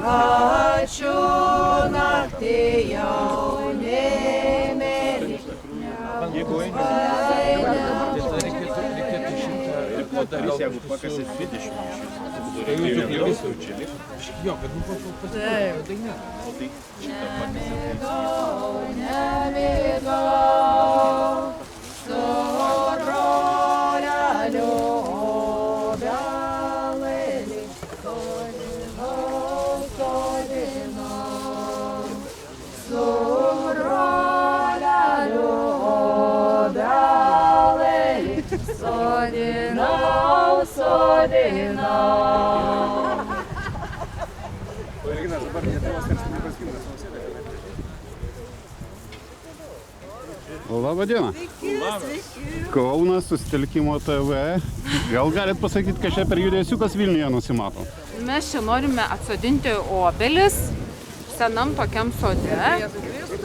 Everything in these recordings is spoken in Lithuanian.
Ačiū naktį jaunimėlį. Jeigu eini, tai reikėtų šitą padaryti, jeigu pakasit 20 čia liks. Jo, kad pasitikėjo dainę. O tai šitą pakasit. Nevykau su broleliu obelėlį, sodinau, su broleliu obelėlį, sodinau. Labą dieną. Kaunas, Susitelkimo TV. Gal galit pasakyti, kad čia per judesiukas Vilniuje nusimato? Mes čia norime atsodinti obelis senam tokiam sode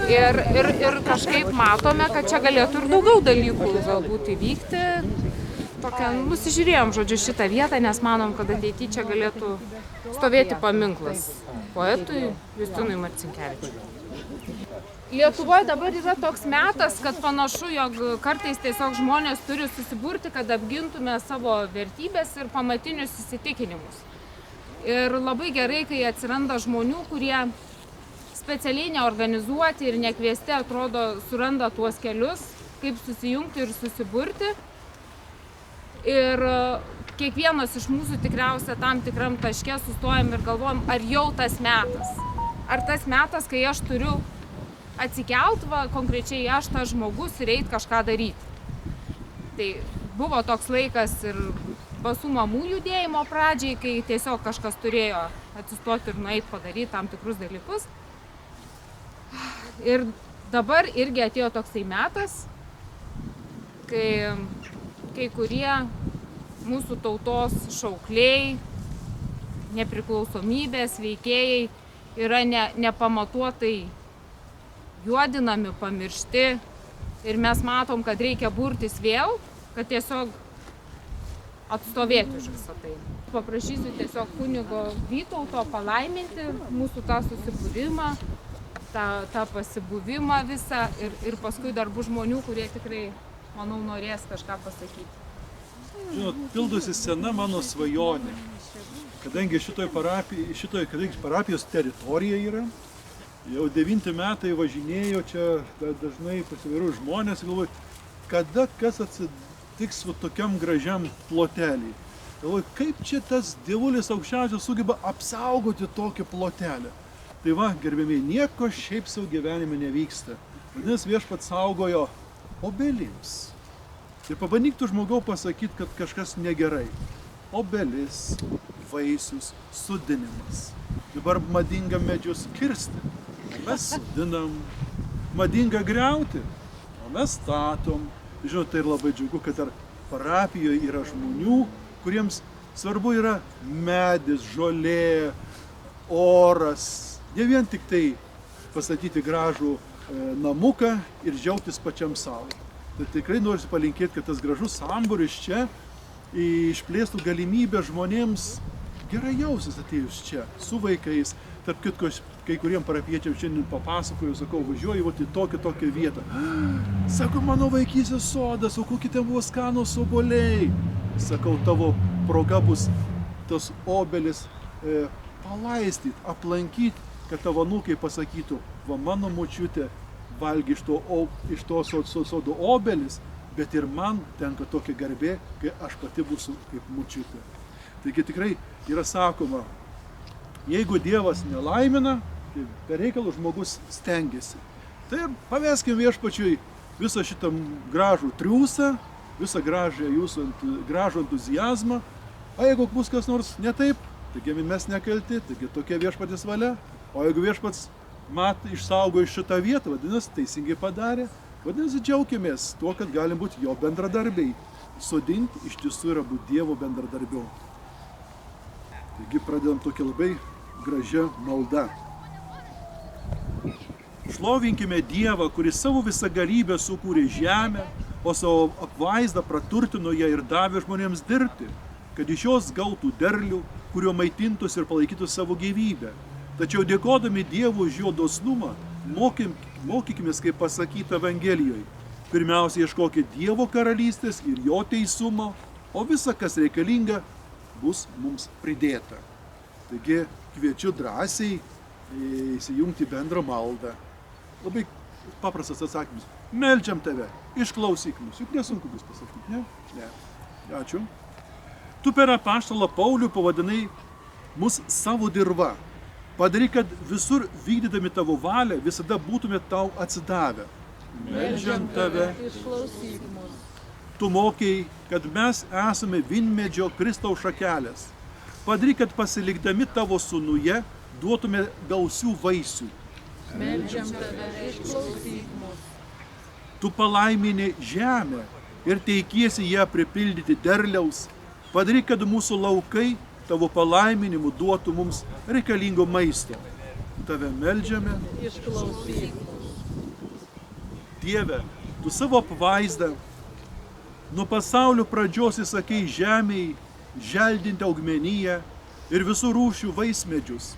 ir kažkaip matome, kad čia galėtų ir daugiau dalykų galbūt įvykti. Nusižiūrėjom, žodžiu, šitą vietą, nes manom, kad ateityje čia galėtų stovėti paminklas poetui Justinui Marcinkevičiui. Lietuvoje dabar yra toks metas, kad panašu, jog kartais tiesiog žmonės turi susiburti, kad apgintume savo vertybės ir pamatinius įsitikinimus. Ir labai gerai, kai atsiranda žmonių, kurie specialiai neorganizuoti ir nekviesti, atrodo, suranda tuos kelius, kaip susijungti ir susiburti. Ir kiekvienas iš mūsų tikriausia tam tikram taške sustojam ir galvojam, ar jau tas metas. Ar tas metas, kai aš turiu atsikelt, konkrečiai aš tas žmogus ir eit kažką daryti. Tai buvo toks laikas ir basų mamų judėjimo pradžiai, kai tiesiog kažkas turėjo atsistoti ir nueit padaryti tam tikrus dalykus. Ir dabar irgi atėjo toksai metas, kai kurie mūsų tautos šaukliai, nepriklausomybės veikėjai yra nepamatuotai juodinami, pamiršti ir mes matom, kad reikia burtis vėl, kad tiesiog atstovėti už visą tai. Paprašysiu tiesiog kunigo Vytauto palaiminti mūsų tą susibūrimą, tą pasibuvimą visą ir paskui dar bus žmonių, kurie tikrai, manau, norės kažką pasakyti. Žinot, pildosi sena mano svajonė, kadangi kadangi parapijos teritorija yra, jau 9 metai važinėjau čia dažnai pasivairau žmonės, galvoju, kada kas atsitiks tokiam gražiam plotelį. Galvoju, kaip čia tas Dievulis aukščiausias sugeba apsaugoti tokį plotelį. Tai va, gerbėmiai, nieko šiaip savo gyvenime nevyksta. Vadinasi, viešpats saugojo obelims. Ir pabandyk tu žmogau pasakyti, kad kažkas negerai. Obelis, vaisius, sodinimas. Dabar madinga medžius kirsti. Mes sodinam, madinga griauti, o mes statom. Žinot, tai ir labai džiugu, kad ar parapijoje yra žmonių, kuriems svarbu yra medis, žolė, oras. Ne vien tik tai pastatyti gražų namuką ir džiaugtis pačiam savo. Tai tikrai noriu palinkėti, kad tas gražus sambūris čia išplėstų galimybę žmonėms gerai jausis atėjus čia, su vaikais. Tarp kitko, kai kuriem parapiečiam šiandien papasakoju, sakau, važiuoju į tokią vietą. Sako, mano vaikystės sodas, o kokie ten buvo skanūs obuoliai. Sakau, tavo proga bus tos obelis palaistyt, aplankyt, kad tavo anūkai pasakytų, va mano močiutė valgė iš to sodo obelis, bet ir man tenka tokia garbė, kai aš pati būsiu kaip močiutė. Taigi tikrai yra sakoma, jeigu Dievas nelaimina, tai per reikalų žmogus stengiasi. Tai paveskim viešpačiui visą šitą gražų triūsą, visą gražų entuziazmą. O jeigu bus kas nors ne taip, taigi mes nekalti, taigi tokia viešpatės valia. O jeigu viešpats išsaugo iš šitą vietą, vadinasi, teisingai padarė, vadinasi, džiaukimės tuo, kad galim būti jo bendradarbiai. Sodinti iš tiesų yra būti Dievo bendradarbiu. Taigi pradedam tokia labai gražia malda. Šlovinkime Dievą, kuris savo visą galybę sukūrė žemę, o savo apvaizdą praturtino ją ir davė žmonėms dirbti, kad iš jos gautų derlių, kurio maitintųsi ir palaikytų savo gyvybę. Tačiau dėkodami Dievui už jo dosnumą, mokykime, kaip pasakyta Evangelijoje. Pirmiausia, ieškokite Dievo karalystės ir jo teisumo, o visa, kas reikalinga, bus mums pridėta. Taigi kviečiu drąsiai įsijungti bendrą maldą. Labai paprastas atsakymas. Meldžiam tave, išklausyk mus. Juk nesunku bus pasakyti, ne? Ne. Ačiū. Tu per apaštalą Paulių pavadinai mus savo dirva. Padaryk, kad visur vykdydami tavo valią visada būtume tau atsidavę. Meldžiam tave, Išklausyk mus. tu mokėjai, kad mes esame vynmedžio Kristaus šakelės. Padaryk, kad pasilikdami tavo sūnuje duotume gausių vaisių. Meldžiam tave, išklausyk mus. Tu palaimini žemę ir teikiesi ją pripildyti derliaus. Padaryk, kad mūsų laukai tavo palaiminimu duotų mums reikalingo maisto. Tave meldžiame. Išklausyk. Dieve, tu savo apvaizdą nuo pasaulio pradžios įsakei žemėj želdinti augmeniją ir visų rūšių vaismedžius.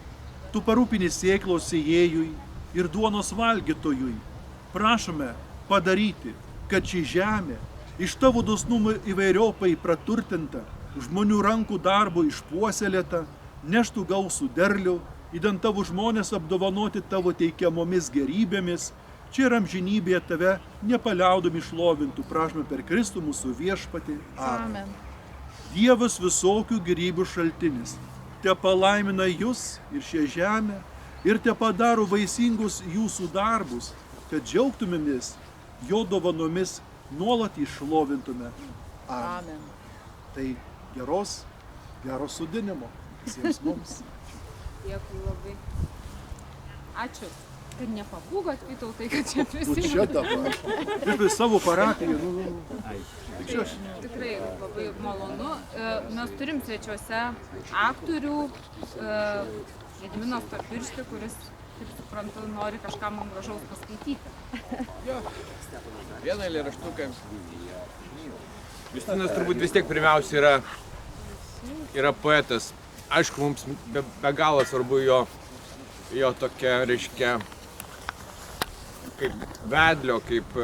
Tu parūpini sėklos sėjėjui ir duonos valgytojui. Prašome padaryti, kad ši žemė iš tavo dosnumo įvairiopai praturtinta, žmonių rankų darbo išpuoselėta, neštų gausų derlių, idant tavo žmonės apdovanoti tavo teikiamomis gerybėmis, čia ir amžinybėje tave nepaliaudami šlovintų, prašome per Kristų mūsų viešpatį. Amen. Dievas visokių gerybių šaltinis, te palaimina jūs ir šią žemę ir te padaro vaisingus jūsų darbus, kad džiaugtumėmis jo dovanomis nuolat išlovintume. Amen. Tai gero sudinimo visiems mums. Dėkui labai. Ačiū, kad nepabūgot, Vytautai, kad čia Tu prisijungi. čia dabar. Ir savo parapiją. Tikrai labai malonu. Mes turim svečiuose aktorių Gediminą Storpirštį, kuris, kaip suprantu, nori kažką man gražaus paskaityti. Vieną eilėraštuką. Justinas turbūt vis tiek pirmiausia yra poetas. Aišku, mums be galo svarbu jo tokia, reiškia, kaip vedlio, kaip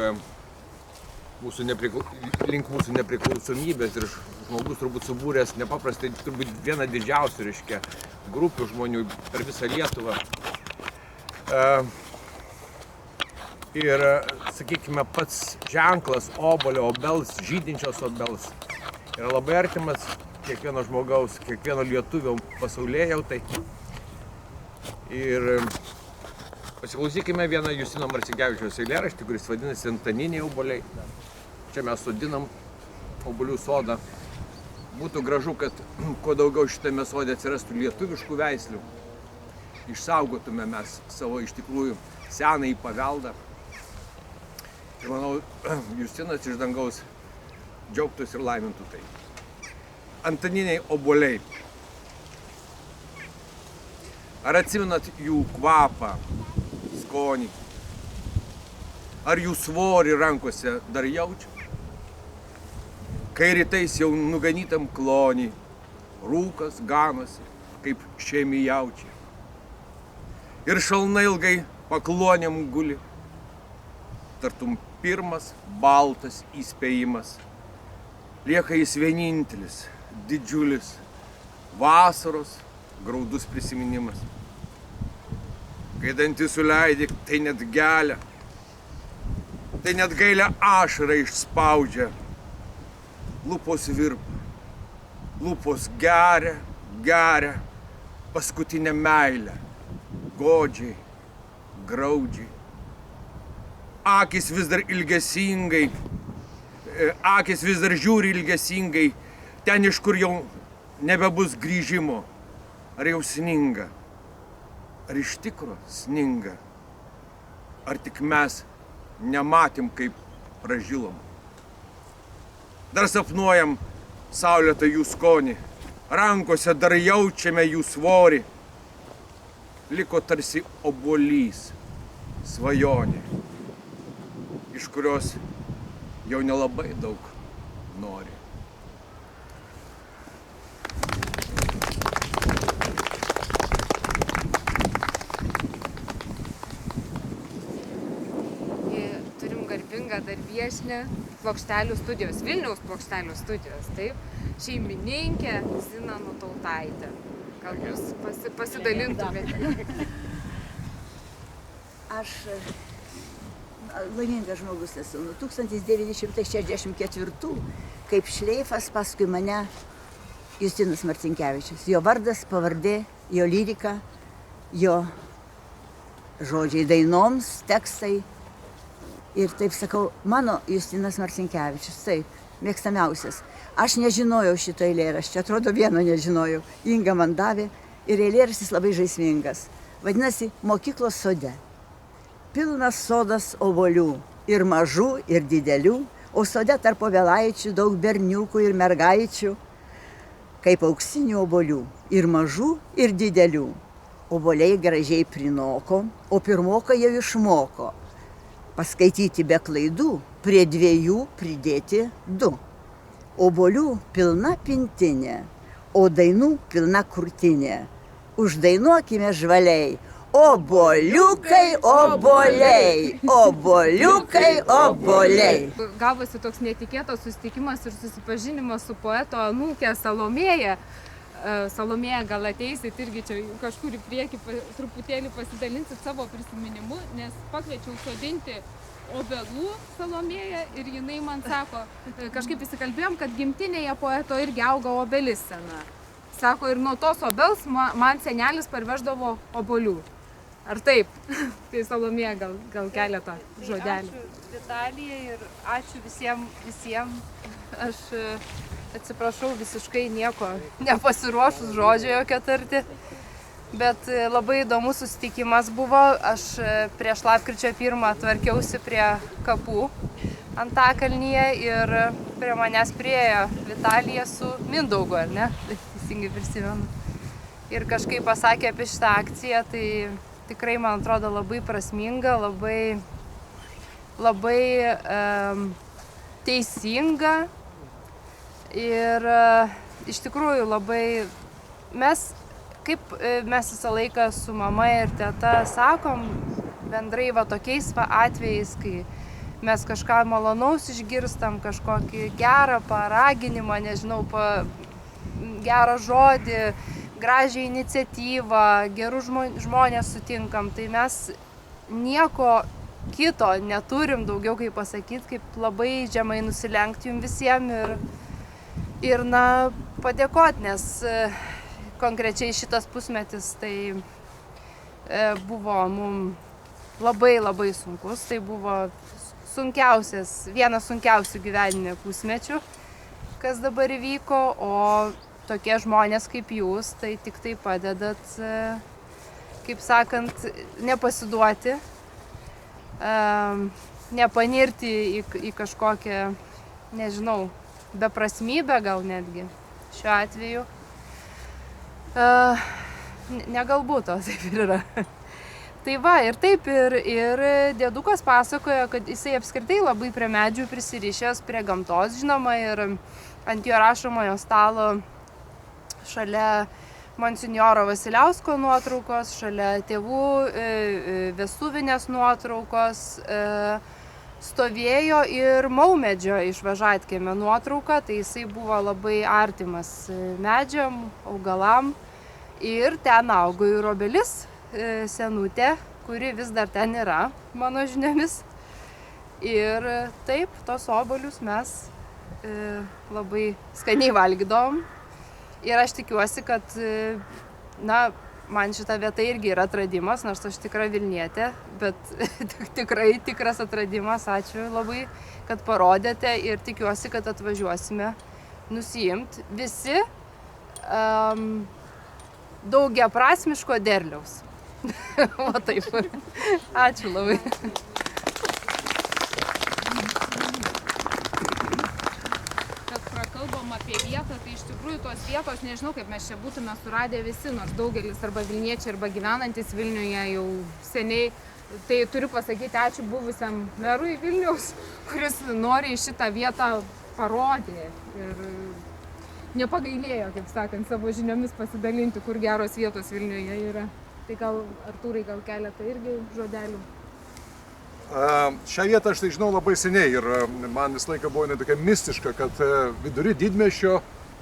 link mūsų nepriklausomybės ir žmogus turbūt subūręs nepaprastai, turbūt vieną didžiausių, reiškia, grupių žmonių per visą Lietuvą. Ir, sakykime, pats ženklas obuolio, obels, žydinčios obels yra labai artimas kiekvieno žmogaus, kiekvieno lietuvio pasaulėjautai. Ir pasiklausykime vieną Justino Marcinkevičiaus eilėraštį, kuris vadinasi Antaniniai obuoliai. Čia mes sodinam obuolių sodą. Būtų gražu, kad kuo daugiau šitame sode atsirastų lietuviškų veislių. Išsaugotume mes savo iš tikrųjų senąjį paveldą. Ir manau, Justinas iš dangaus džiaugtųsi ir laimintų tai. Antaniniai obuoliai. Ar atsimenat jų kvapą, skonį? Ar jų svorį rankose dar jaučia? Kai rytais jau nuganytam klonį, rūkas ganosi, kaip šeimi jaučiai. Ir šalnai ilgai paklonėm guli, tartum pirmas baltas įspėjimas. Lieka jis vienintelis, didžiulis, vasaros graudus prisiminimas. Kai dantį suleidi, tai net gelia, tai net gailę ašarą išspaudžia. Lūpos virpa, lūpos geria paskutinę meilę, godžiai, graudžiai. Akis vis dar ilgesingai, akis vis dar žiūri ilgesingai, ten iš kur jau nebebus grįžimo. Ar jau sninga? Ar iš tikro sninga? Ar tik mes nematėm, kaip pražilom? Dar sapnuojam saulėtą jų skonį, rankose dar jaučiame jų svorį. Liko tarsi obuolys, svajonė, iš kurios jau nelabai daug nori. dar viešnia plokštelių studijos, Vilniaus plokštelių studijos, taip, šeimininkė Zina Nutautaitė. Gal jūs pasidalintumėte? Aš laimingas žmogus esu. Nuo 1964, kaip šleifas paskui mane Justinas Marcinkevičius. Jo vardas, pavardė, jo lyrika, jo žodžiai dainoms, tekstai. Ir taip sakau, mano Justinas Marcinkevičius, taip, mėgstamiausias. Aš nežinojau šito eilėraščio, atrodo vieno nežinojau. Inga man davė ir eilėraštis labai žaismingas. Vadinasi, Mokyklos sode. Pilnas sodas obuolių, ir mažų, ir didelių, o sode tarp obelaičių daug berniukų ir mergaičių, kaip auksinių obuolių, ir mažų, ir didelių. Obuoliai gražiai prinoko, o pirmoką jau išmoko. Paskaityti be klaidų, prie 2 pridėti 2. Obuolių pilna pintinė, o dainų pilna krūtinė. Uždainuokime žvaliai. Obuoliukai, obuoliai, obuoliukai, obuoliai. Gavosi toks netikėtas susitikimas ir susipažinimas su poeto anūkė Salomėja. Salomėja, gal ateisit irgi čia kažkur į priekį truputėlį pasidalinsit savo prisiminimu, nes pakviečiau sodinti obelų Salomėją ir jinai man sako, kažkaip įsikalbėjom, kad gimtinėje poeto irgi auga obelis sena. Sako, ir nuo tos obels man senelis parveždavo obuolių. Ar taip? Tai Salomėja gal keletą žodelių. Ačiū Vitalija ir ačiū visiems. Aš atsiprašau, visiškai nieko nepasiruošus žodžio jokio tarti. Bet labai įdomus susitikimas buvo. Aš prieš lapkričio 1 tvarkiausi prie kapų Antakalnyje ir prie manęs priėjo Vitalija su Mindaugu, ar ne? Teisingai prisimenu. Ir kažkaip pasakė apie šitą akciją, tai tikrai, man atrodo, labai prasminga, labai teisinga ir iš tikrųjų labai mes visą laiką su mama ir teta sakom, bendrai va tokiais atvejais, kai mes kažką malonaus išgirstam, kažkokį gerą paraginimą, nežinau, gerą žodį, gražią iniciatyvą, gerus žmonės sutinkam, tai mes nieko kito neturim daugiau kaip pasakyti, kaip labai žemai nusilenkti jums visiems ir padėkoti, nes konkrečiai šitas pusmetis tai buvo mums labai sunkus, tai buvo vienas sunkiausių gyvenime pusmečių, kas dabar įvyko, o tokie žmonės kaip jūs, tai tik tai padedat, kaip sakant, nepasiduoti, nepanirti į kažkokią, nežinau, beprasmybę gal netgi šiuo atveju. Negalbūt to taip ir yra. Tai va, ir taip, ir dėdukas pasakojo, kad jisai apskritai labai prie medžių prisirišęs, prie gamtos, žinoma, ir ant jo rašomojo stalo šalia monsinjoro Vasiliausko nuotraukos, šalia tėvų vestuvinės nuotraukos stovėjo ir maumedžio iš Važatkiemio nuotrauka, tai jisai buvo labai artimas medžiam, augalam ir ten augo ir obelis senutė, kuri vis dar ten yra, mano žiniomis. Ir taip, tos obuolius mes labai skaniai valgydavom. Ir aš tikiuosi, kad man šita vieta irgi yra atradimas, nors aš tikra Vilnietė, bet tikrai tikras atradimas. Ačiū labai, kad parodėte ir tikiuosi, kad atvažiuosime nusiimti visi daugiaprasmiško derliaus. Va taip. Ačiū labai. Kalbam apie vietą, tai iš tikrųjų tos vietos, nežinau, kaip mes čia būtume suradę visi, nors daugelis arba Vilniečiai, arba gyvenantis Vilniuje jau seniai. Tai turiu pasakyti ačiū buvusiam merui Vilniaus, kuris nori šitą vietą parodė ir nepagailėjo, kaip sakant, savo žiniomis pasidalinti, kur geros vietos Vilniuje yra. Tai gal, Artūrai, gal keletą irgi žodelių. Šią vietą aš tai žinau labai seniai ir man visą laiką buvo tokia mistiška, kad vidury didmiesčio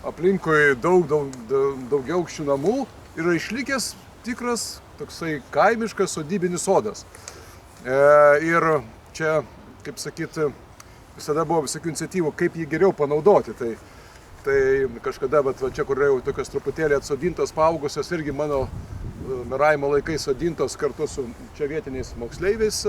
aplinkui daugiau aukščių namų yra išlikęs tikras toksai kaimiškas sodybinis sodas. Ir čia, kaip sakyti, visada buvo visokių iniciatyvų, kaip jį geriau panaudoti. Tai kažkada, bet čia, kur jau tokios truputėlį atsodintos, paaugusios, irgi mano meravimo laikais sodintos kartu su čia vietiniais moksleiviais.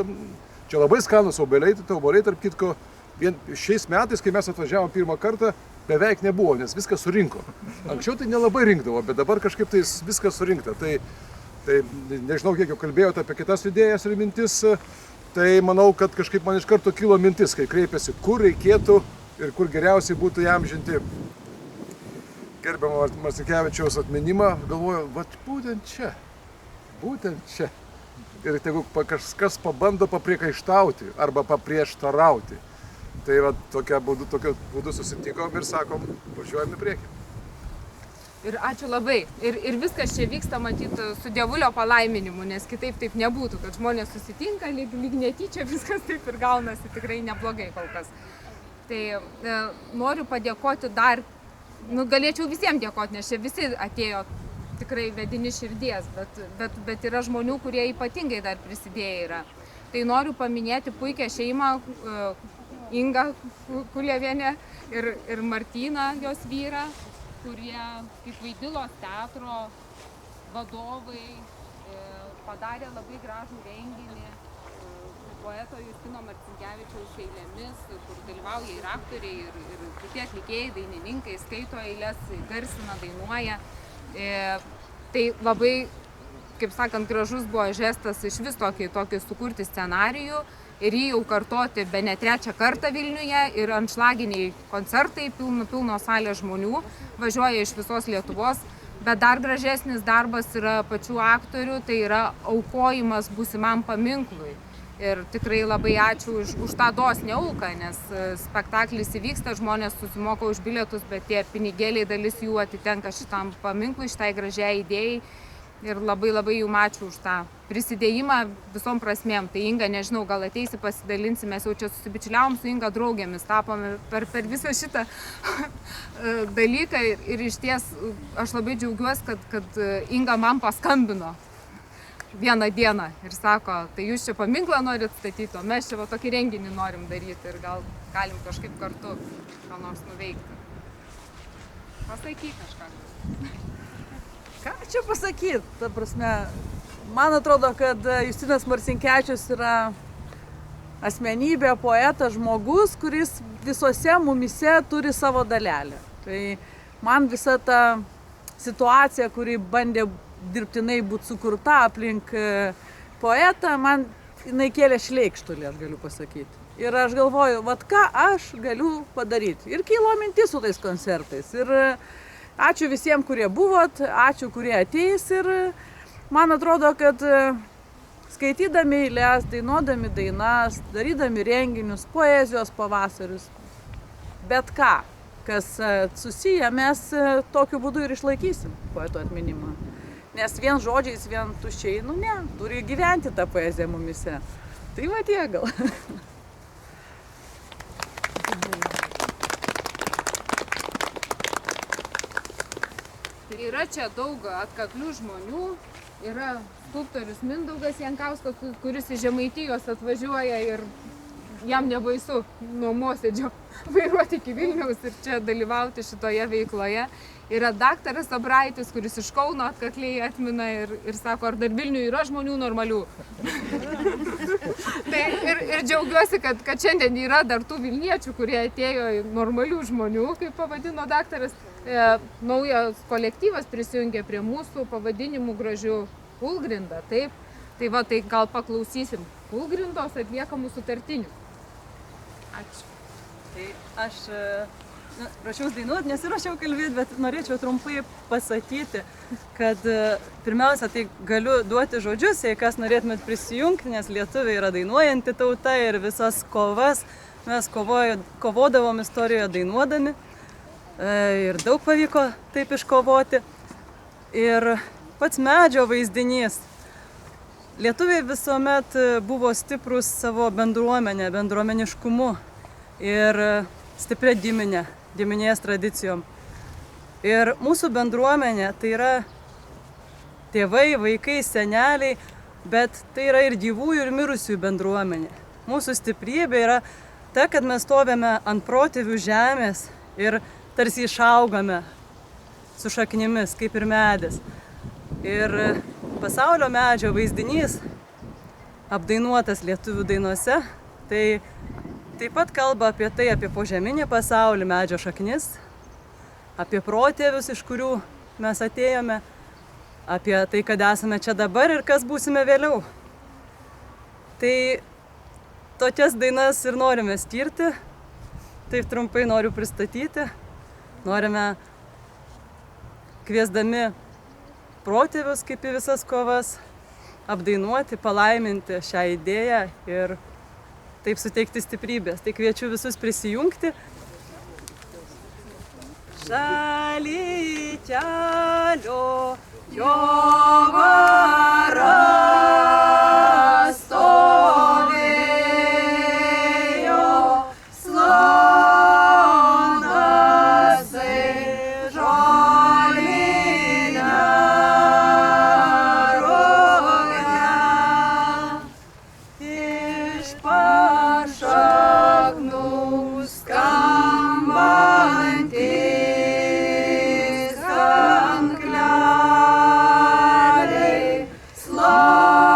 Čia labai skanus obuoliai, tarp kitko, vien šiais metais, kai mes atvažiavom pirmą kartą, beveik nebuvo, nes viskas surinko. Anksčiau tai nelabai rinkdavo, bet dabar kažkaip tai viskas surinkta. Tai nežinau, kiek jau kalbėjote apie kitas idėjas ir mintis, tai manau, kad kažkaip man iš karto kilo mintis, kai kreipėsi, kur reikėtų ir kur geriausiai būtų įamžinti gerbiamo Marcinkevičiaus atminimą, galvoju, vat būtent čia. Ir jeigu kažkas pabando papriekaištauti arba paprieštarauti, tai va tokiu būdu susitikom ir sakom, važiuojam į priekį. Ir ačiū labai. Ir viskas čia vyksta, matyti, su dievulio palaiminimu, nes kitaip taip nebūtų, kad žmonės susitinka, lyg netyčia viskas taip ir gaunasi tikrai neblogai kol kas. Tai noriu padėkoti dar, galėčiau visiems dėkoti, nes čia visi atėjo tikrai vedini širdies, bet yra žmonių, kurie ypatingai dar prisidėję yra. Tai noriu paminėti puikią šeimą, Ingą Kulievienę ir Martyną, jos vyrą, kurie kaip Vaidilos teatro vadovai padarė labai gražų renginį poeto Justino Marcinkevičiaus eilėmis, kur dalyvauja ir aktoriai, ir kiti atlikėjai, dainininkai, skaito eiles, garsina, dainuoja. Tai labai, kaip sakant, gražus buvo žestas iš vis tokį sukurti scenarijų ir jį jau kartoti bene 3 kartą Vilniuje ir anšlaginiai koncertai, pilnos salės žmonių, važiuoja iš visos Lietuvos, bet dar gražesnis darbas yra pačių aktorių, tai yra aukojimas būsimam paminklui. Ir tikrai labai ačiū už tą dosnią auką, nes spektaklis įvyksta, žmonės susimoka už bilietus, bet tie pinigėliai dalis jų atitenka šitam paminklui, šitai gražiai idėjai. Ir labai jum ačiū už tą prisidėjimą visom prasmėm. Tai Inga, nežinau, gal ateisi, pasidalinsim, mes jau čia susibičiuliavom su Inga draugėmis, tapome per visą šitą dalyką. Ir iš ties aš labai džiaugiuosi, kad Inga man paskambino vieną dieną ir sako, tai jūs čia paminklą norit statyti, o mes čia tokį renginį norim daryti ir gal galim kažkaip kartu ką nors nuveikti. Pasakyk kažką. Ką čia pasakyti? Ta prasme, man atrodo, kad Justinas Marcinkevičius yra asmenybė, poetas, žmogus, kuris visose mumise turi savo dalelę. Tai man visa ta situacija, kuri bandė dirbtinai būti sukurta aplink poetą, man jinai kėlė šleikštulį, aš galiu pasakyti. Ir aš galvoju, ką aš galiu padaryti. Ir kilo mintis su tais koncertais. Ir ačiū visiems, kurie buvot, ačiū, kurie ateis. Ir man atrodo, kad skaitydami eiles, dainuodami dainas, darydami renginius, poezijos pavasarius, bet ką, kas susiję, mes tokiu būdu ir išlaikysim poeto atminimą. Nes vien žodžiais, vien tuščiai, ne, turi gyventi tą poeziją mumise. Tai va tiek gal. Yra čia daug atkaklių žmonių, yra skulptorius Mindaugas Jankauskas, kuris iš Žemaitijos atvažiuoja ir jam nebaisu nuo Mosėdžio vairuoti iki Vilniaus ir čia dalyvauti šitoje veikloje. Yra daktaras Abraitis, kuris iš Kauno atkakliai atmina ir sako, ar dar Vilniuje yra žmonių normalių. Tai ir džiaugiuosi, kad šiandien yra dar tų Vilniečių, kurie atėjo normalių žmonių, kaip pavadino daktaras. Naujas kolektyvas prisijungė prie mūsų pavadinimų gražių Kūlgrinda. Taip, tai va, tai gal paklausysim Kūlgrindos atliekamų sutartinių. Ačiū. Tai aš ruošiaus dainuoti, nesiruošiau kalbėti, bet norėčiau trumpai pasakyti, kad pirmiausia, tai galiu duoti žodžius, jei kas norėtumėt prisijungti, nes lietuviai yra dainuojanti tauta ir visas kovas mes kovodavom istorijoje dainuodami ir daug pavyko taip iškovoti. Ir pats medžio vaizdinys, Lietuviai visuomet buvo stiprus savo bendruomeniškumu ir stipria giminės tradicijom. Ir mūsų bendruomenė tai yra tėvai, vaikai, seneliai, bet tai yra ir gyvųjų, ir mirusiųjų bendruomenė. Mūsų stiprybė yra ta, kad mes stovėme ant protėvių žemės ir tarsi išaugame su šaknimis, kaip ir medis. Ir pasaulio medžio vaizdinys, apdainuotas lietuvių dainose, tai taip pat kalba apie tai, apie požeminį pasaulį, medžio šaknis, apie protėvius, iš kurių mes atėjome, apie tai, kad esame čia dabar ir kas būsime vėliau. Tai tokias dainas ir norime skirti, taip trumpai noriu pristatyti. Norime kviesdami protėvius, kaip į visas kovas, apdainuoti, palaiminti šią idėją ir taip suteikti stiprybės. Tai kviečiu visus prisijungti. Šaly kelio jo varas stovėjo, slonasai žolinę rują, iš pašaknų skambantys Oh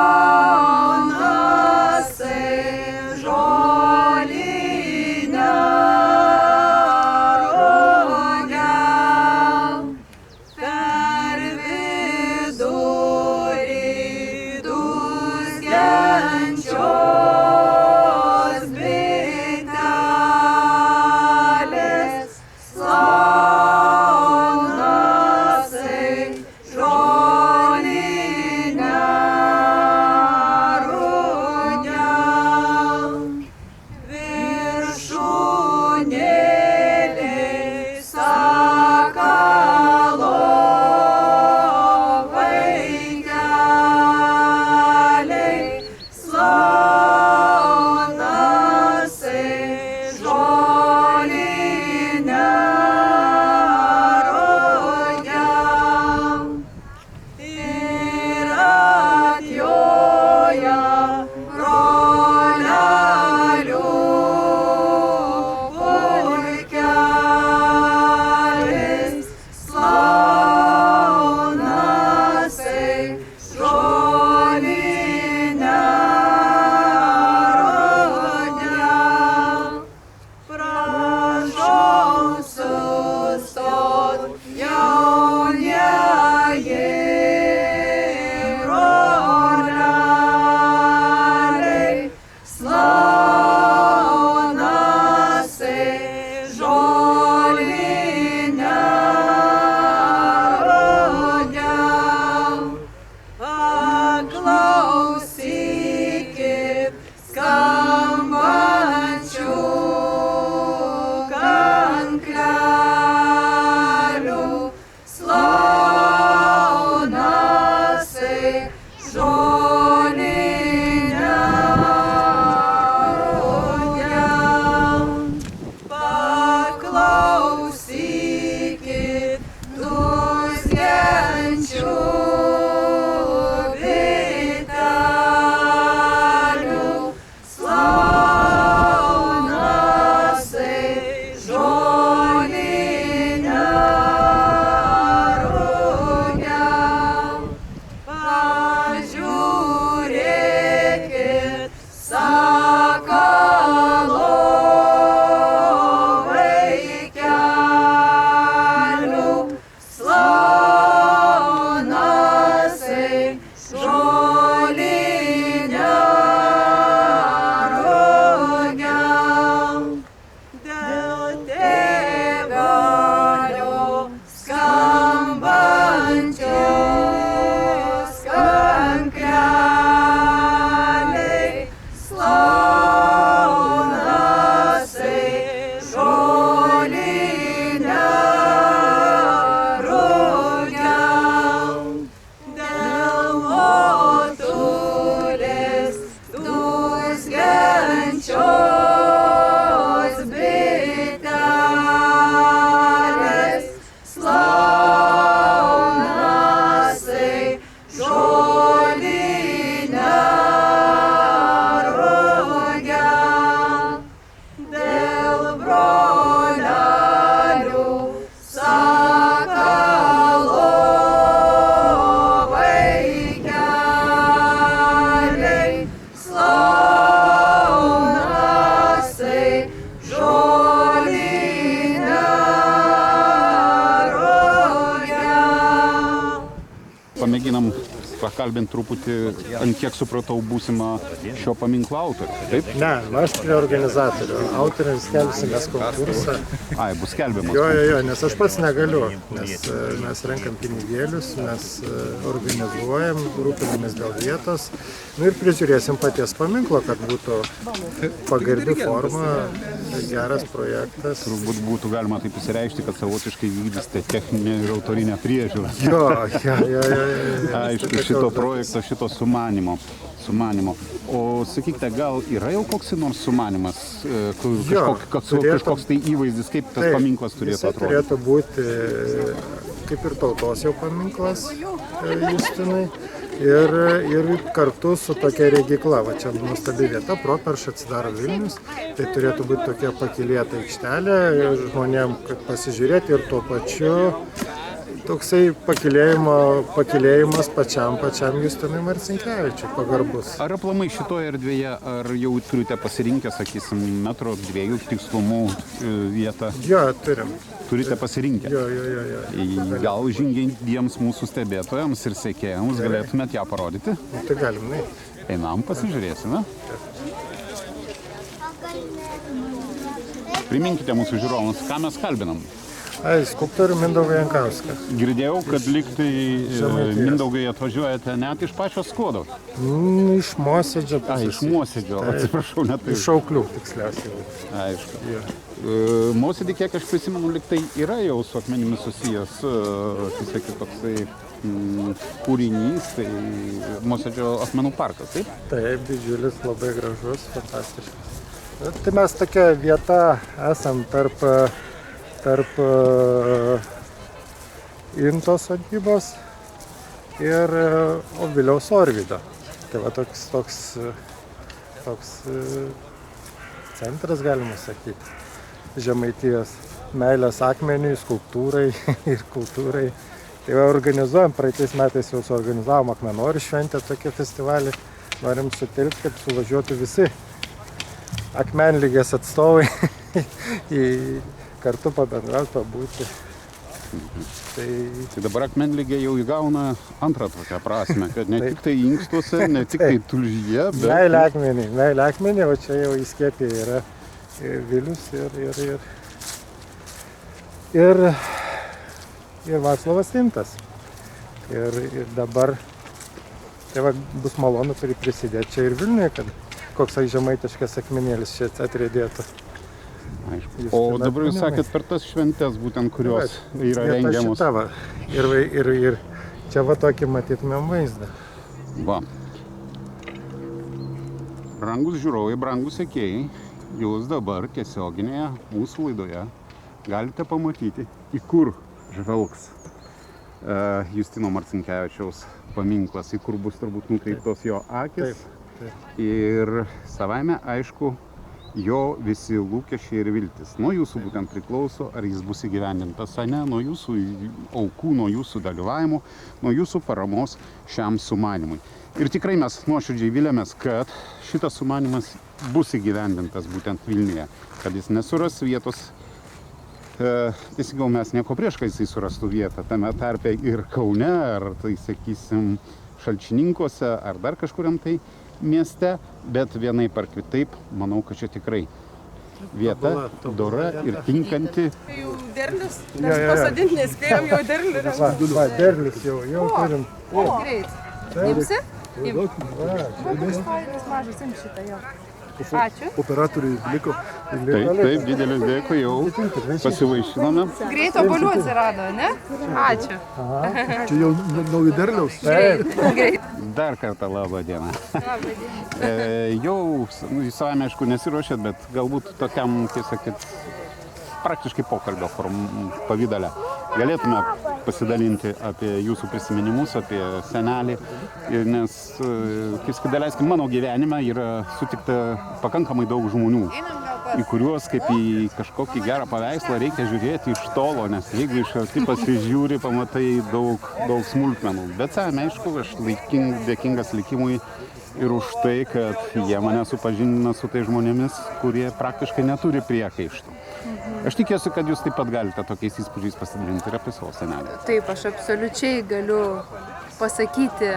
pakalbinti truputį, ant kiek supratau, būsimą šio paminklo autorių, taip? Ne, aš prie organizatorių. Autoriams skelbsimės konkursą. Ai, bus skelbiamas. Jo, nes aš pats negaliu, nes mes renkam pinigėlius, mes organizuojam, rūpinamės dėl vietos. Ir prižiūrėsim paties paminklo, kad būtų pagarbi forma, geras projektas. Turbūt būtų galima taip įsireikšti, kad savotiškai vykdysite techninę ir autorinę priežiūrą. Jo. Aišku, šito projekto, šito sumanimo. O sakykite, gal yra jau koks nors sumanimas, kažkoks tai įvaizdis, kaip tas paminklas turėtų atrodyti? Turėtų būti kaip ir tautos jau paminklas Justinui. Ir kartu su tokia regykla, va čia nuostabi vieta, Properša atsidaro Vilnius, tai turėtų būti tokia pakylėta aikštelė žmonėm, kad pasižiūrėti ir tuo pačiu toksai pakylėjimas pačiam Justinui Marcinkevičiui, pagarbus. Ar aplamai šitoje erdvėje, ar jau turite pasirinkę, sakysim, 1-2 metrų tikslumų vietą? Jo, turim. Turite pasirinkę? Jo. Gal žingeidiems mūsų stebėtojams ir sekėjams galėtumėt ją parodyti? Tai galim, ne? Einam, pasižiūrėsime. Priminkite mūsų žiūrovams, ką mes kalbinam. Skulptorių Mindaugą Jankauską. Girdėjau, kad liktai Mindaugai atvažiuojate net iš pačio Skuodo. Iš Mosėdžio. Iš Mosėdžio, atsiprašau, net tai. Iš Šauklių, tiksliausiai. Aišku. Mosėdį, kiek aš prisimenu, liktai yra jau su akmenimis susijęs, tiesiog toksai kūrinys, tai Mosėdžio akmenų parkas, taip? Taip, didžiulis, labai gražus, fantastiškas. Tai mes tokia vieta esam tarp Intos sodybos ir Viliaus Orvido. Tai va toks centras, galima sakyti, Žemaitijos meilės akmeniui, skulptūrai ir kultūrai. Tai va organizuojam, praeitais metais jau suorganizavom Akmenorių šventę, tokį festivalį. Norim sutelkti, kad suvažiuotų visi akmenligės atstovai į kartu pabendrauti, pabūti. Tai dabar akmenligė jau įgauna antrą tokią prasme, kad ne tik tai inkstuose, ne tik tai tulžyje, bet... Meilė akmenį, o čia jau įskiepė yra Vilius ir Vaclovas Intas. Ir dabar tai va, bus malonu prisidėti čia ir Vilniuje, kad koksai žemaitiškas akmenėlis čia atriedėtų. Aišku. O dabar jūs sakėt per tas šventes, būtent kurios yra rengiamos. Ir čia va tokį matytumėm vaizdą. Va. Brangus žiūrovai, brangus sekėjai, jūs dabar tiesioginėje mūsų laidoje galite pamatyti, į kur žvelgs Justino Marcinkevičiaus paminklas, į kur bus turbūt nukreiptos jo akis. Ir savaime, aišku, jo visi lūkesčiai ir viltis. Nuo jūsų būtent priklauso, ar jis bus įgyvendintas, ar ne, nuo jūsų aukų, nuo jūsų dalyvavimo, nuo jūsų paramos šiam sumanimui. Ir tikrai mes nuoširdžiai vilėmės, kad šitas sumanimas bus įgyvendintas būtent Vilniuje, kad jis nesuras vietos. Tiesiog mes nieko prieš, kad jisai surastų vietą tame tarpe ir Kaune, ar tai, sakysim, Šalčininkuose, ar dar kažkuriam tai mieste, bet vienaip ar kitaip, manau, kad čia tikrai vieta dora ir tinkanti. Jau derlius, mes pasodinti nespėjom, jau derlių. Va, derlius jau turim. O, greit. Imsi? Kokius fainas mažas, imsi šitą jau. Ačiū. Operatoriui liko. Taip, didelis dėkui, jau pasivaišinome. Greit obuolių atsirado, ne? Ačiū. Čia jau nauji derliaus? Greit. Dar kartą labą dieną. Labą dieną. Jau, jūs savame, aišku, nesiruošėt, bet galbūt tokiam, tiesiog, praktiškai pokalbio pavydale galėtume pasidalinti apie jūsų prisiminimus, apie senelį, nes, kaip daleiskim, mano gyvenime yra sutikta pakankamai daug žmonių, į kuriuos kaip į kažkokį gerą paveikslą reikia žiūrėti iš tolo, nes jeigu iš arti pasižiūri, pamatai daug smulkmenų. Bet savame, aišku, aš dėkingas likimui ir už tai, kad jie mane supažindina su tai žmonėmis, kurie praktiškai neturi priekaištų. Aš tikiuosi, kad jūs taip pat galite tokiais įspūdžiais pasidalinti ir apie savo senelį. Taip, aš absoliučiai galiu pasakyti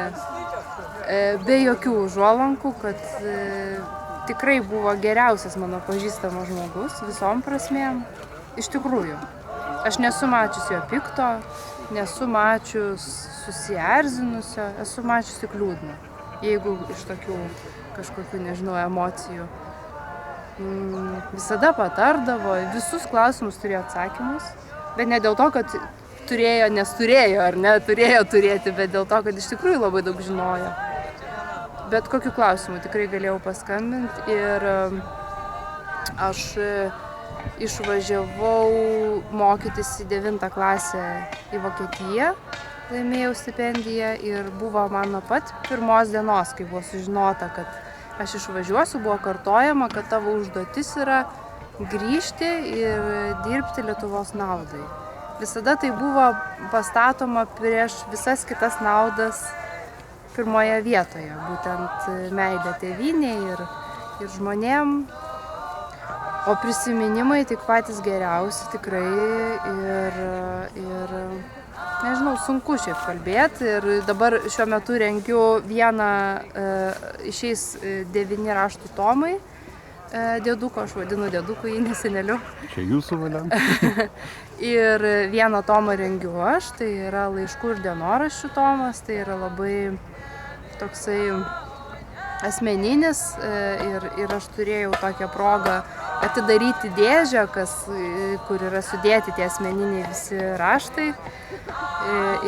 be jokių užuolankų, kad tikrai buvo geriausias mano pažįstamas žmogus visom prasmėm. Iš tikrųjų, aš nesu mačius jo pikto, nesu mačius susierzinusio, esu mačius tik liūdną, jeigu iš tokių kažkokių, nežinau, emocijų. Visada patardavo, visus klausimus turėjo atsakymus, bet ne dėl to, kad turėjo, nes turėjo, ar ne, turėjo turėti, bet dėl to, kad iš tikrųjų labai daug žinojo. Bet kokiu klausimu tikrai galėjau paskambinti ir aš išvažiavau mokytis į 9 klasę į Vokietiją, laimėjau stipendiją ir buvo man nuo pat pirmos dienos, kai buvo sužinota, kad aš išvažiuosiu, buvo kartojama, kad tavo užduotis yra grįžti ir dirbti Lietuvos naudai. Visada tai buvo pastatoma prieš visas kitas naudas pirmoje vietoje, būtent meilė tėvynei ir žmonėm. O prisiminimai tik patys geriausi tikrai ir nežinau, sunku šiaip kalbėti. Ir dabar šiuo metu rengiu vieną, išeis 9 raštų tomai. Dėduko, aš vadinu dėduku, jį neseneliu. Čia jūsų valia. Ir vieną tomą rengiu aš, tai yra laiškų ir dienoraščių tomas, tai yra labai toksai asmeninis ir aš turėjau tokią progą atidaryti dėžę, kur yra sudėti tie asmeniniai visi raštai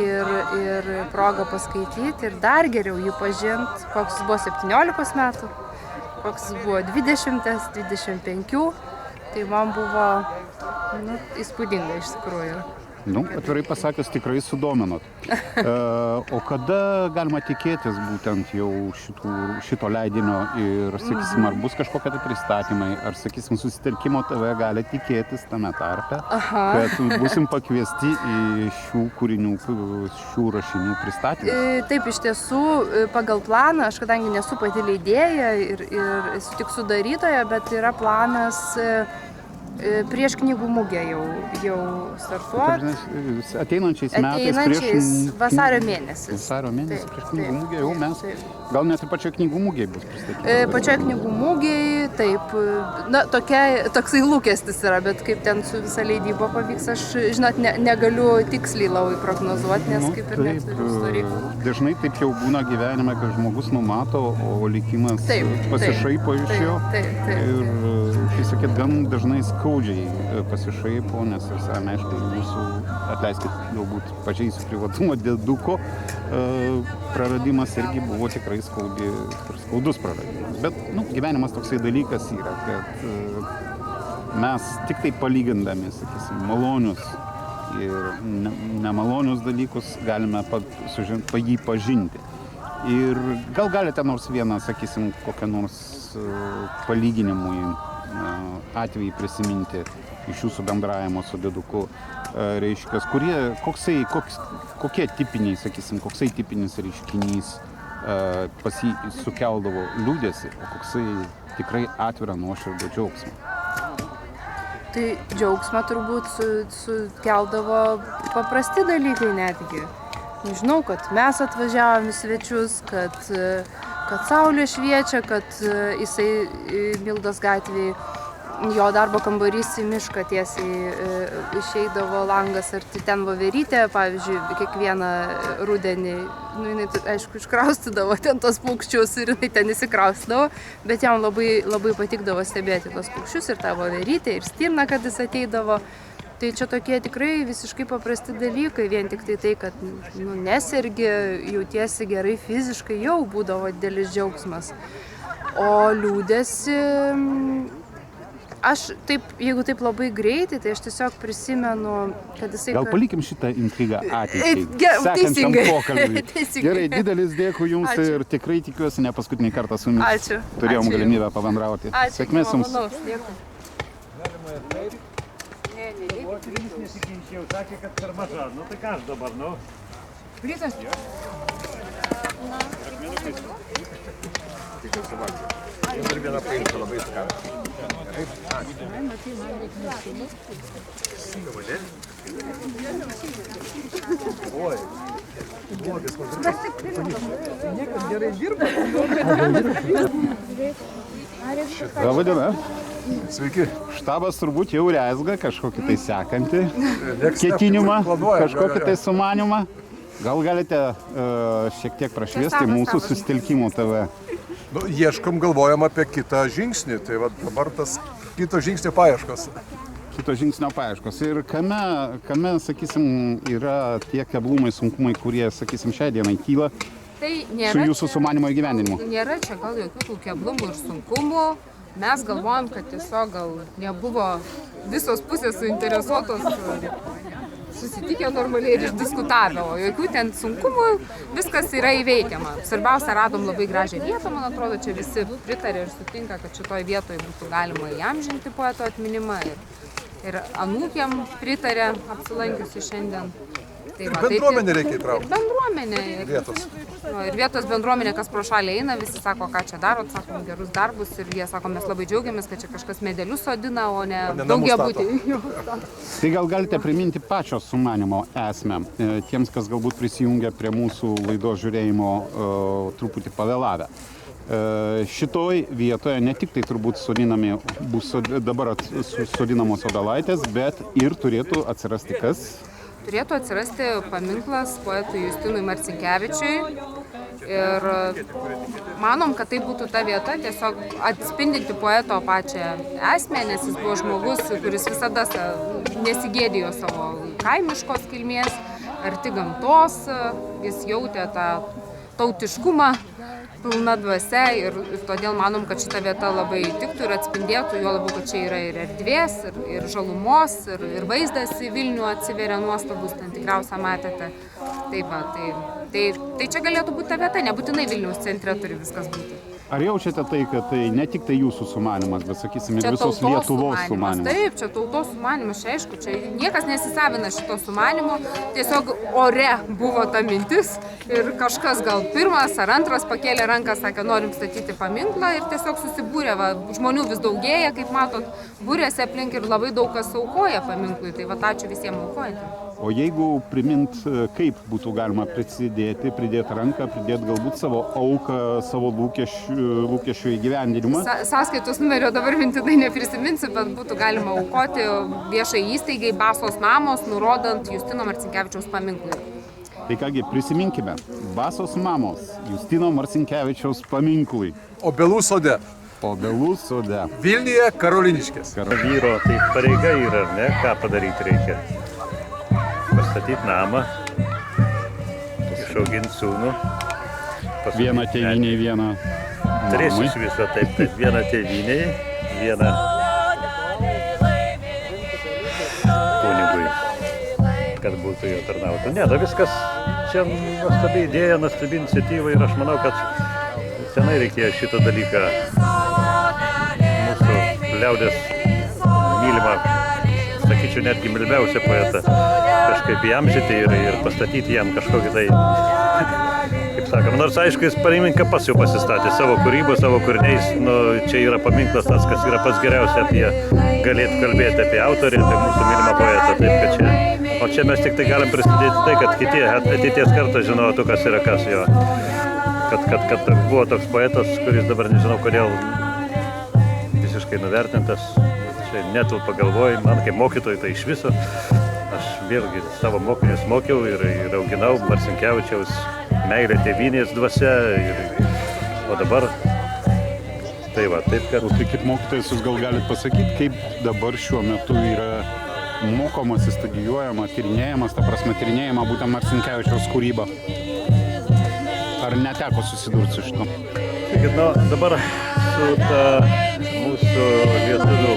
ir progą paskaityti ir dar geriau jį pažinti, koks buvo 17 metų, koks buvo 20, 25, tai man buvo įspūdinga iš tikrųjų. Atvirai pasakius, tikrai sudominot. O kada galima tikėtis būtent jau šito leidinio ir, sakysim, ar bus kažkokie tai pristatymai, ar, sakysim, Susitelkimo TV gali tikėtis tame tarpe, kad busim pakviesti į šių kūrinių, šių rašinių pristatymą? Taip, iš tiesų, pagal planą, aš kadangi nesu pati leidėja ir esu tik sudarytoja, bet yra planas prieš knygų mugę jau startuoti. Ateinančiais metais, vasario mėnesį. Vasario mėnesį prieš knygų mugę jau mes, gal net ir pačioje knygų mugėje bus pristatyti. Pačioje knygų mugėje, taip, toksai lūkestis yra, bet kaip ten su visa leidyba pavyks, aš, žinot, negaliu tiksliai labai prognozuoti, nes kaip ir neturiu su reikalų. Dažnai taip jau būna gyvenime, kad žmogus numato, o likimas pasišaipo iš jo. Ir, kaip sakyt, gan dažnai skaudžiai pasišaipo, nes visai, aišku, jūsų, atleiskit, galbūt pažeisiu privatumą, dėduko praradimas irgi buvo tikrai skaudus praradimas. Bet, gyvenimas toksai dalykas yra, kad mes tik tai palygindami, sakysim, malonius ir nemalonius dalykus galime jį pažinti. Ir gal galite nors vieną, sakysim, kokią nors palyginimui atvejį prisiminti iš jūsų bendravimo su dėduku, reiškia, kokie tipiniai, sakysim, koksai tipinis reiškinys pas jį sukeldavo liūdesį, o koksai tikrai atvirą nuoširdų džiaugsmą. Tai džiaugsmą turbūt sukeldavo paprasti dalykai netgi. Žinau, kad mes atvažiavom į svečius, kad saulė šviečia, kad jisai Mildos gatvėje, jo darbo kambarys į mišką tiesiai išeidavo langas, ar ten voverytė, pavyzdžiui, kiekvieną rudenį, jinai, aišku, iškraustydavo ten tos paukščius ir jinai ten įsikraustydavo, bet jam labai patikdavo stebėti tos paukščius ir tą voverytę ir stirną, kad jis ateidavo. Tai čia tokie tikrai visiškai paprasti dalykai, vien tik tai, kad nesergi, jautiesi gerai fiziškai, jau būdavo didelis džiaugsmas. O liūdėsi, aš taip, jeigu taip labai greitai, tai aš tiesiog prisimenu, kad jisai... Gal palikim šitą intrigą ateičiai, sekančiam pokalbiui. Gerai, didelis dėkui jums ir tikrai tikiuosi ne paskutinį kartą su jumis turėjom galimybę pabendrauti. Sėkmės jums. Jis nesiginčiau, sakė, kad per maža. Tai ką aš dabar, Prizas? Jums ir vieną paimsiu labai skarą. Oi. Labą dieną. Sveiki. Štabas turbūt jau rezga kažkokį tai sekantį Nieks ketinimą, planuoja, kažkokį jo. tai sumanimą. Gal galite šiek tiek prašviesti mūsų susitelkimo TV? Nu, ieškom, galvojam apie kitą žingsnį, tai va dabar tas kito žingsnio paieškos. Kito žingsnio paieškos. Ir kame, sakysim, yra tie keblumai, sunkumai, kurie, sakysim, šią dieną kyla Tai su nėra jūsų sumanimo įgyvendinimu? Nėra čia gal jokių tų keblumų ir sunkumų. Mes galvojam, kad tiesiog gal nebuvo visos pusės suinteresuotos susitikę normaliai ir išdiskutavę, o jokių ten sunkumų, viskas yra įveikiama. Svarbiausia, radom labai gražią vietą, man atrodo, čia visi pritarė ir sutinka, kad šitoj vietoje būtų galima įamžinti poeto atminimą ir anūkiam pritarė apsilankiusi šiandien. Tai va, Bendruomenę reikia įtraukti. Bendruomenė. Vietos. Ir vietos bendruomenė, kas pro šalį eina, visi sako, ką čia darot, sakom, gerus darbus ir jie sako, mes labai džiaugiamės, kad čia kažkas medelius sodina, o ne daugiabutį. Tai gal galite priminti pačio sumanimo esmę tiems, kas galbūt prisijungia prie mūsų laidos žiūrėjimo truputį pavėlavę. Šitoj vietoje ne tik tai turbūt bus dabar sodinamos obelaitės, bet ir turėtų atsirasti kas? Turėtų atsirasti paminklas poetui Justinui Marcinkevičiui ir manom, kad tai būtų ta vieta tiesiog atspindinti poeto pačią esmę, nes jis buvo žmogus, kuris visada nesigėdijo savo kaimiškos kilmės, arti gamtos, jis jautė tą tautiškumą pilna dvasia ir todėl manom, kad šita vieta labai tiktų ir atspindėtų, jo labiau, kad čia yra ir erdvės, ir žalumos, ir vaizdas į Vilnių atsiveria nuostabus, ten tikriausiai matėte. Taip, tai čia galėtų būti ta vieta, nebūtinai Vilniaus centre turi viskas būti. Ar jaučiate tai, kad tai ne tik tai jūsų sumanimas, bet, sakysim, ir visos Lietuvos sumanimas? Taip, čia tautos sumanimas, čia aišku, čia niekas nesisavina šito sumanimo, tiesiog ore buvo ta mintis ir kažkas gal pirmas ar antras pakėlė ranką, sakė, norim statyti paminklą ir tiesiog susibūrė, žmonių vis daugėja, kaip matot, būrėsi aplink ir labai daug kas aukoja paminklui, tai ačiū visiems aukojantiems. O jeigu primint, kaip būtų galima pridėti ranką, pridėti galbūt savo auką, savo lūkesčių įgyvendinimą? Sąskaitos numerio dabar mintinai neprisiminsiu, bet būtų galima aukoti viešai įstaigai Basos mamos, nurodant Justino Marcinkevičiaus paminklui. Tai kągi, prisiminkime, Basos mamos, Justino Marcinkevičiaus paminklui. Obelų sode. Obelų sode. Vilniuje Karoliniškės. Vyro tai pareiga yra, ne? Ką padaryti reikia? Pastatyti namą, išauginti sūnų. Vieną tėvynėj, vieną mamai. Tris iš viso, taip. Vieną tėvynėj, vieną kunigui, kad būtų jo tarnautų. Ne, da viskas čia nuostabi idėja, nuostabi iniciatyva ir aš manau, kad senai reikėjo šitą dalyką mūsų liaudės mylimą, sakyčiau, netgi mylimiausią poetą kažkaip įamžyti ir pastatyti jam kažkokį tai, kaip sakoma, nors aišku, jis paminklą pas jau pasistatė savo kūrybą, savo kūriniais, čia yra paminklas tas, kas yra pats geriausia apie, galėtų kalbėti apie autorį, apie mūsų mylimą poetą, taip kad čia, o čia mes tik tai galim prisidėti tai, kad kiti ateities kartos žinotų, kas yra kas jo, kad buvo toks poetas, kuris dabar nežinau kodėl visiškai nuvertintas. Netelpa galvoj, man kaip mokytojui tai iš viso. Aš vėlgi savo mokinius mokiau ir auginau Marcinkevičiaus meilę tėvynės dvasia. O dabar, tai va, taip kad... Tai kaip mokytojas jūs gal galite pasakyti, kaip dabar šiuo metu yra mokomasi, studijuojama, tyrinėjamas, ta prasme tyrinėjama būtent Marcinkevičiaus kūryba? Ar neteko susidurti su šito? Dabar su ta mūsų lietuvių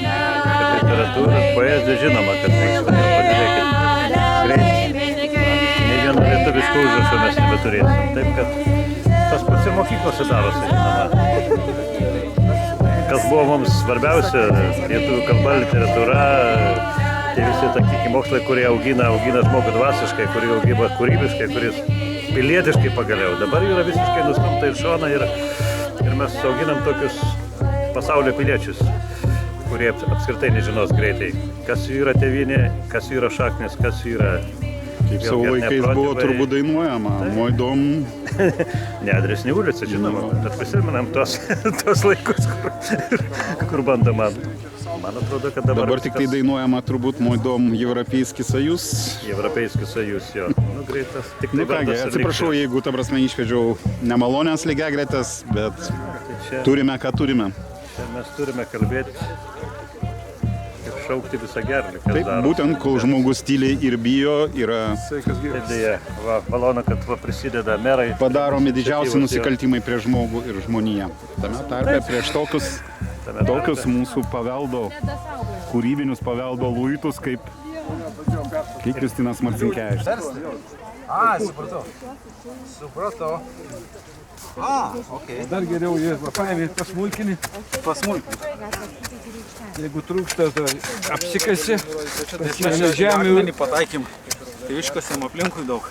literatūra, poezija žinoma, kad vyksta. Pažiūrėkit, greit, nei vieno lietuviško užrašo mes nebeturėsim. Taip, kad tas pats ir mokyklose darosi, žinoma. Kas buvo mums svarbiausia, lietuvių kalba, literatūra, tie visi takiki mokslai, kurie augina žmogų dvasiškai, kurie augina kūrybiškai, kuris pilietiškai pagaliau. Dabar yra visiškai nustumta į šoną ir mes auginam tokius pasaulio piliečius, kurie apskritai nežinos greitai, kas yra tėvynė, kas yra šaknis, kas yra Kaip savo Vėlgi, laikais ne buvo protėviai. turbūt dainuojama. Moj dom. Ne adresnė ulica, žinoma, bet prisimenam tos laikus, kur bando man. Man atrodo, kad Dabar tik tai dainuojama turbūt Moj dom Европейский Союз. Европейский Союз, jo. Nu, greitas, tik tai Nu kągi, vardas ir atsiprašau, likti. jeigu ta prasme išvedžiau nemalonės lygiagretės, bet Čia, turime, ką turime. čia mes turime kalbėti ir šaukti visą gerlį, kas Taip, daro. būtent, kol žmogus tyliai ir bijo, yra Taip, dėja, va, malonu, kad va, prisideda merai. padaromi didžiausi Iniciatyvos, jo. nusikaltimai prieš žmogų ir žmoniją. Tame tarpe prieš tokius mūsų paveldo, kūrybinius paveldo luitus, kaip Justinas Marcinkevičius. Supratau. Dar geriau jie paėmė pasmulkinį. Jeigu trūksta, tai apsikasi. Nes mes žemė Pataikym, tai iškasėm aplinkui daug.